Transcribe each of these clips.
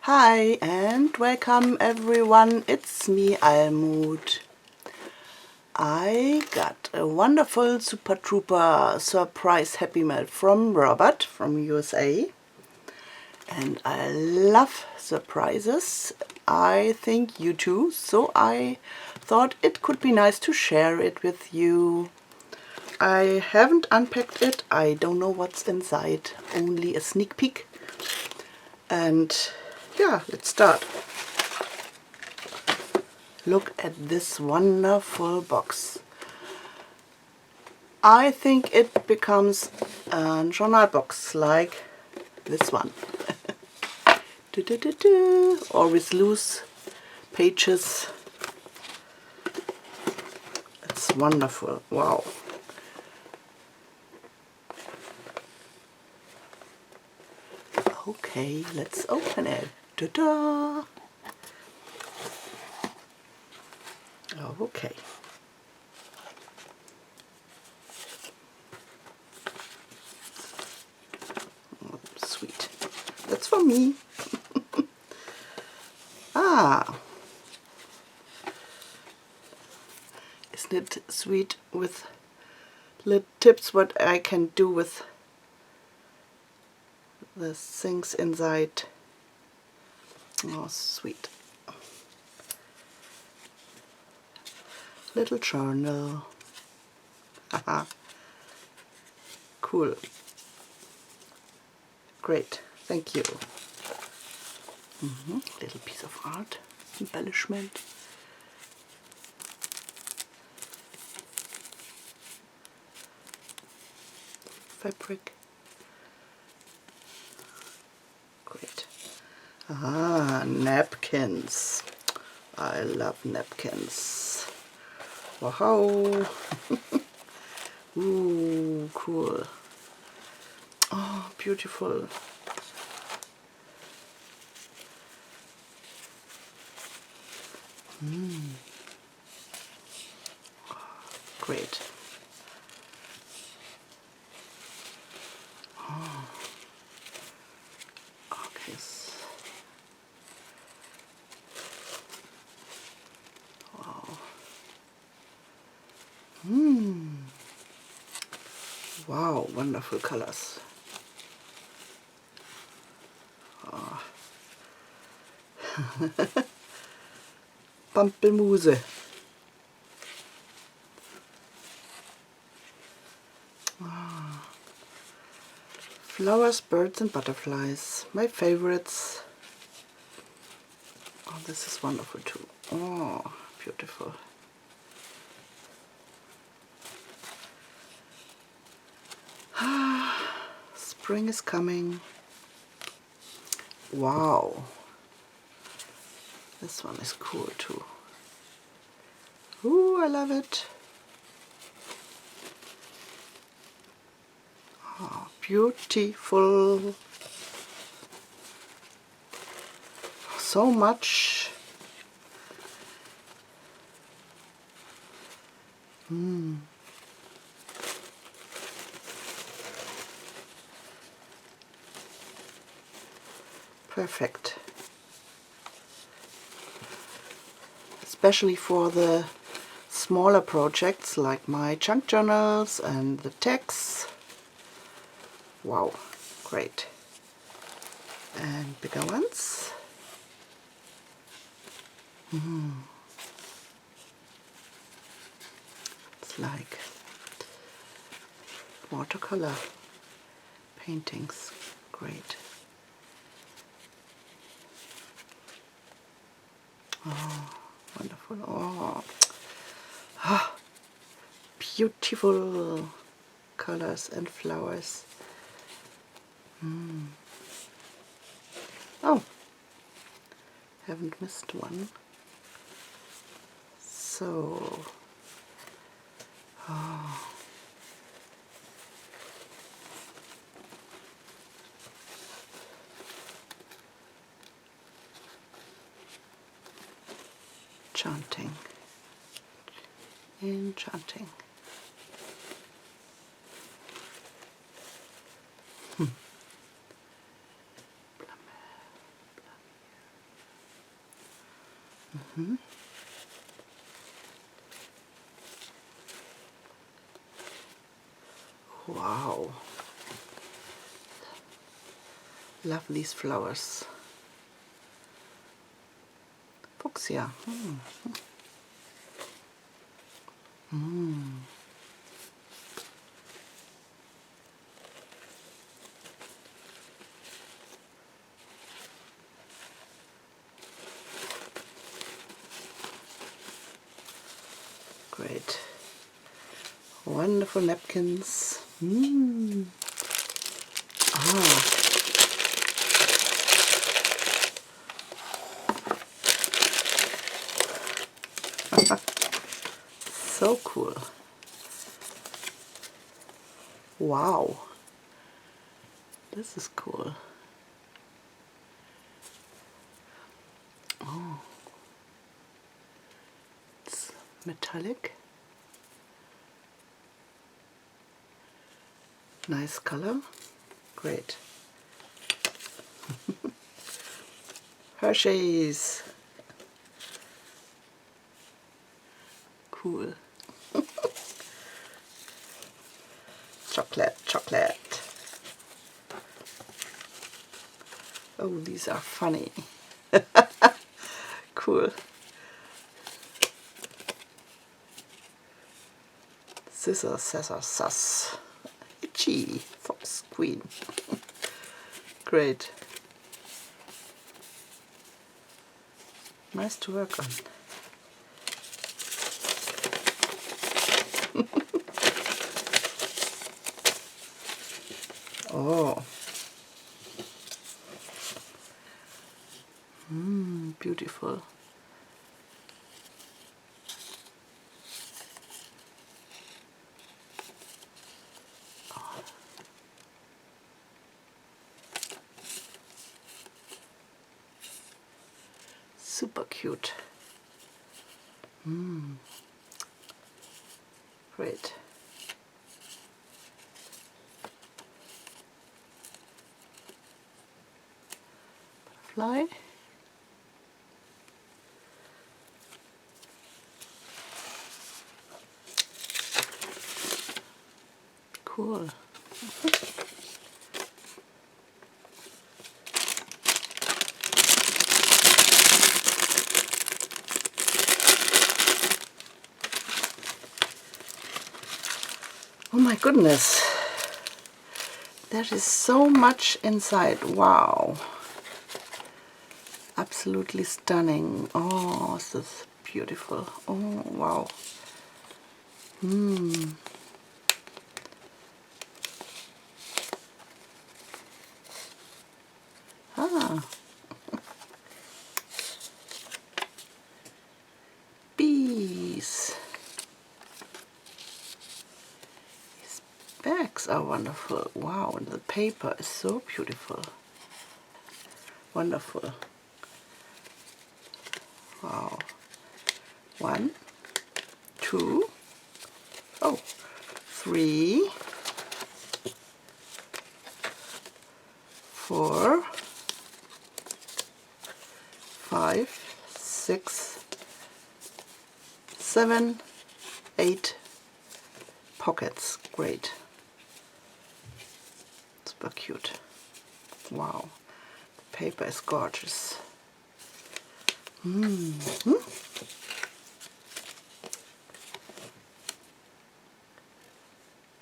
Hi and welcome everyone, it's me Almut. I got a wonderful super trooper surprise happy mail from Robert from USA, and I love surprises. I think you too, so I thought it could be nice to share it with you. I haven't unpacked it, I don't know what's inside, only a sneak peek. And yeah, let's start. Look at this wonderful box. I think it becomes a journal box like this one. Or with loose pages. It's wonderful. Wow. Okay, let's open it. Ta-da! Okay. Oh, sweet. That's for me. Ah. Isn't it sweet with little tips what I can do with the things inside. Oh, sweet. Little journal. Haha. Cool. Great. Thank you. Little piece of art. Embellishment. Fabric. Great. Ah, napkins. I love napkins. Wow. Ooh, cool. Oh, beautiful. Great. Oh. Okay. Wow. Wow, wonderful colors. Oh. Pampelmuse. Oh. Flowers, birds and butterflies. My favorites. Oh, this is wonderful too. Oh, beautiful. Spring is coming. Wow. This one is cool too. Ooh, I love it. Oh, beautiful. So much. Perfect. Especially for the smaller projects like my junk journals and the texts. Wow, great. And bigger ones. It's like watercolor paintings. Great. Oh, wonderful. Oh, ah, beautiful colors and flowers. Oh, haven't missed one. So, oh. Enchanting. Enchanting. Wow. Love these flowers. Fuchsia. Great. Wonderful napkins. Ah. So cool. Wow. This is cool. Oh. It's metallic. Nice color. Great. Hershey's. Cool. Chocolate, chocolate. Oh, these are funny. Cool. Scissors, scissors, sus. Itchy. Fox, queen. Great. Nice to work on. Oh. Beautiful. Super cute. Great. Butterfly. Cool. Oh my goodness. There is so much inside. Wow. Absolutely stunning. Oh, this is beautiful. Oh, wow. Ah. Bees. These bags are wonderful. Wow, and the paper is so beautiful. Wonderful. Wow. 1, 2, 3, 4, 5, 6, 7, 8 pockets. Great. Super cute. Wow. The paper is gorgeous.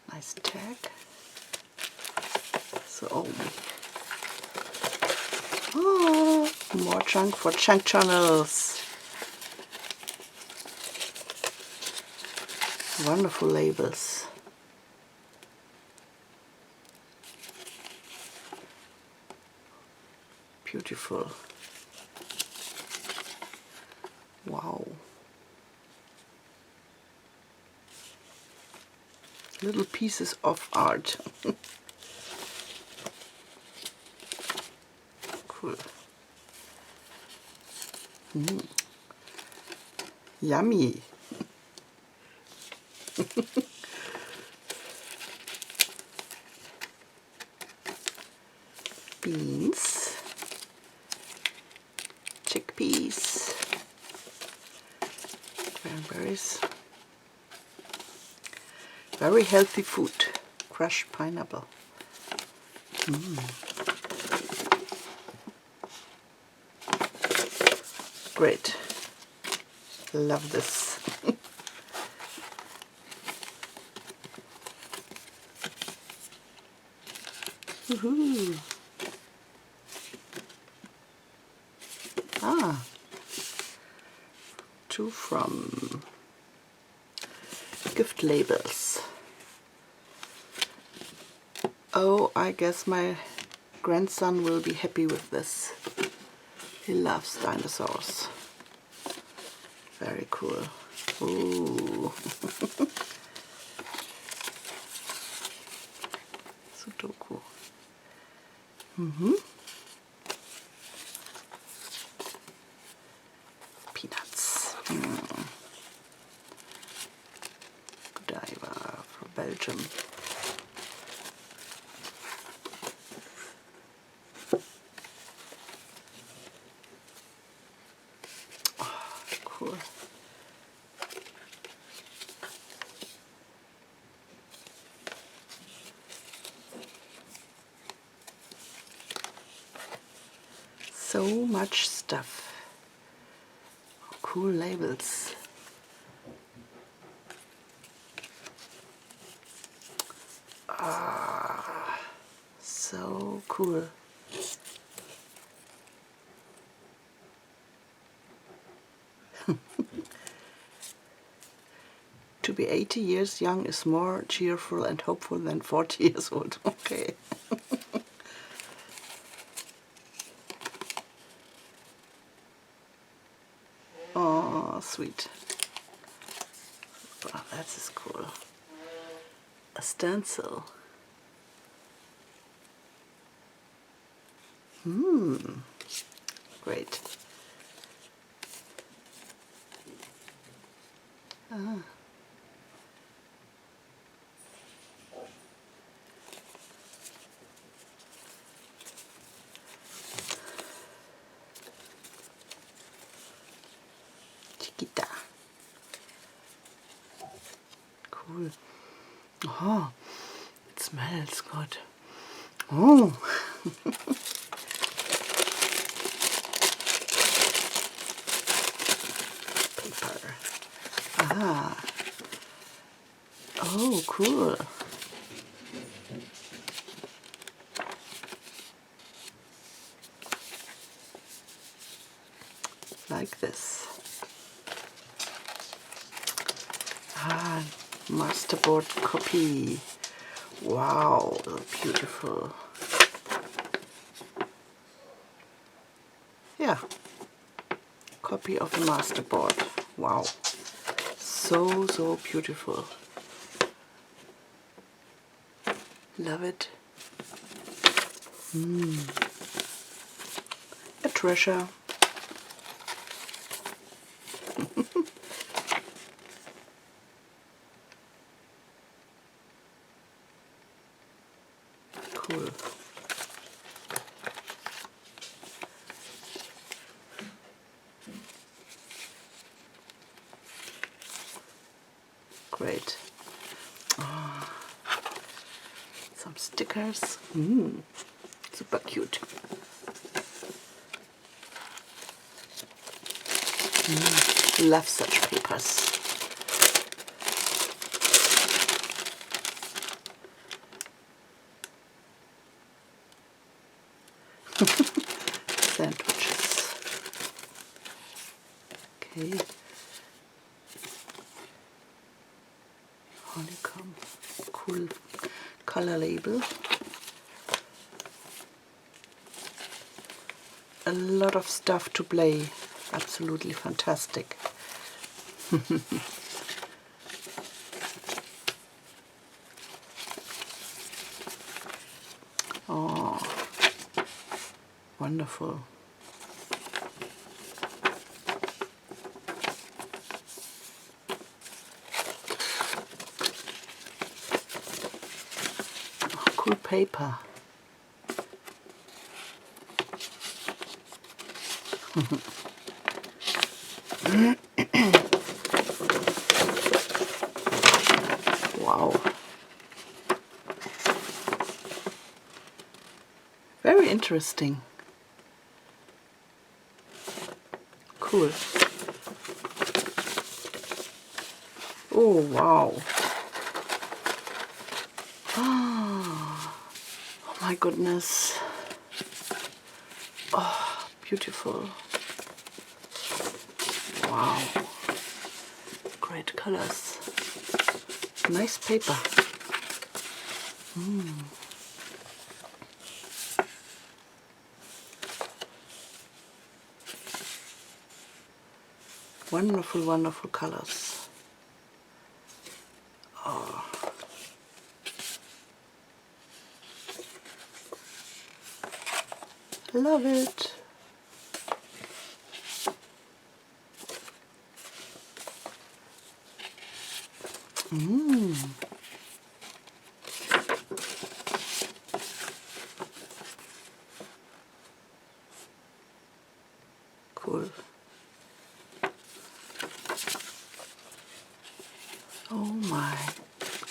Nice tag. So, more junk for junk journals. Wonderful labels. Beautiful. Wow. Little pieces of art. Cool. Yummy. Beans. Chickpeas. Very healthy food. Crushed pineapple. Great. Love this. Woohoo. Two from gift labels. Oh, I guess my grandson will be happy with this. He loves dinosaurs. Very cool. Ooh. Sudoku. Peanuts. Godiva from Belgium. Cool. So much stuff. Cool labels. So cool. To be 80 years young is more cheerful and hopeful than 40 years old. Okay. Oh, sweet. Wow, that is cool. A stencil. Great. Chiquita. Cool. Oh, it smells good. Oh. Paper. Ah. Oh, cool. Like this. Masterboard copy. Wow, beautiful. Yeah, copy of the masterboard. Wow, so beautiful. Love it. A treasure. Cool. Great. Some stickers. Super cute. Love such papers. Sandwiches. Okay. Honeycomb. Cool color label. A lot of stuff to play. Absolutely fantastic. Oh, wonderful. Oh, cool paper. Wow. interesting. Cool. Oh, wow. Oh my goodness. Oh, beautiful. Wow. Great colors. Nice paper. Wonderful, wonderful colors. Oh. Love it. Cool. Oh my,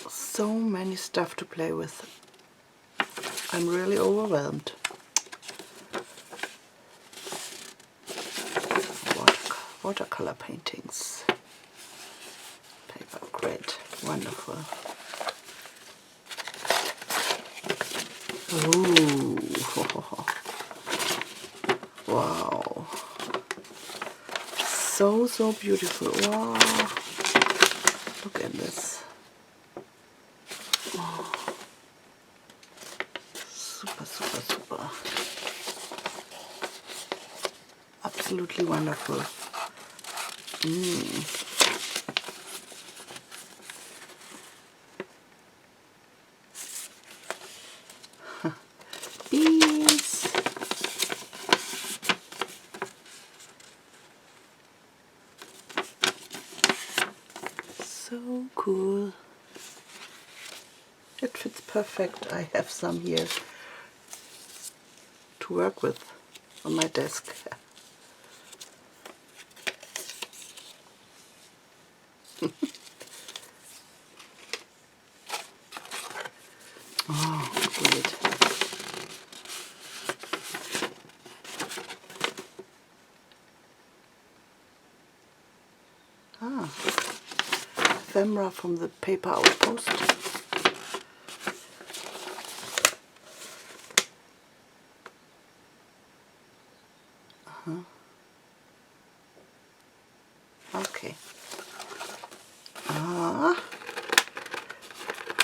so many stuff to play with. I'm really overwhelmed. Watercolor paintings. Paper, great, wonderful. Ooh, wow. So beautiful. Wow. Look at this. Oh. Super. Absolutely wonderful. Bees. So cool. It fits perfect. I have some here to work with on my desk. Oh, great. Ah, ephemera from the paper outpost. Okay. Ah.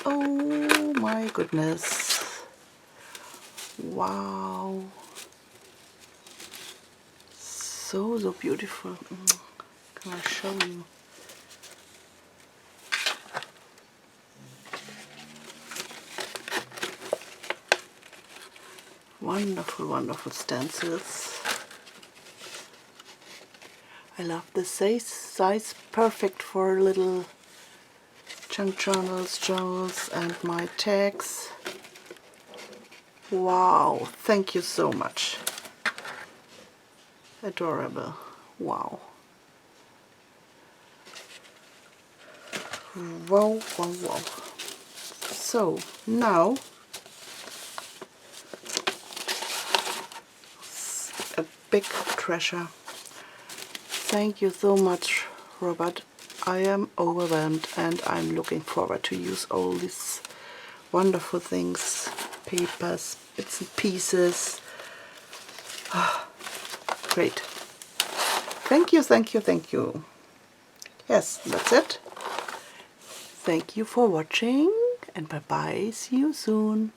Oh my goodness. Wow. So beautiful. Can I show you? Wonderful stencils. I love the size, perfect for little junk journals and my tags. Wow, thank you so much. Adorable. Wow. Wow. So now a big treasure. Thank you so much, Robert. I am overwhelmed and I'm looking forward to use all these wonderful things, papers, bits and pieces. Great. Thank you. Yes, that's it. Thank you for watching and bye-bye. See you soon.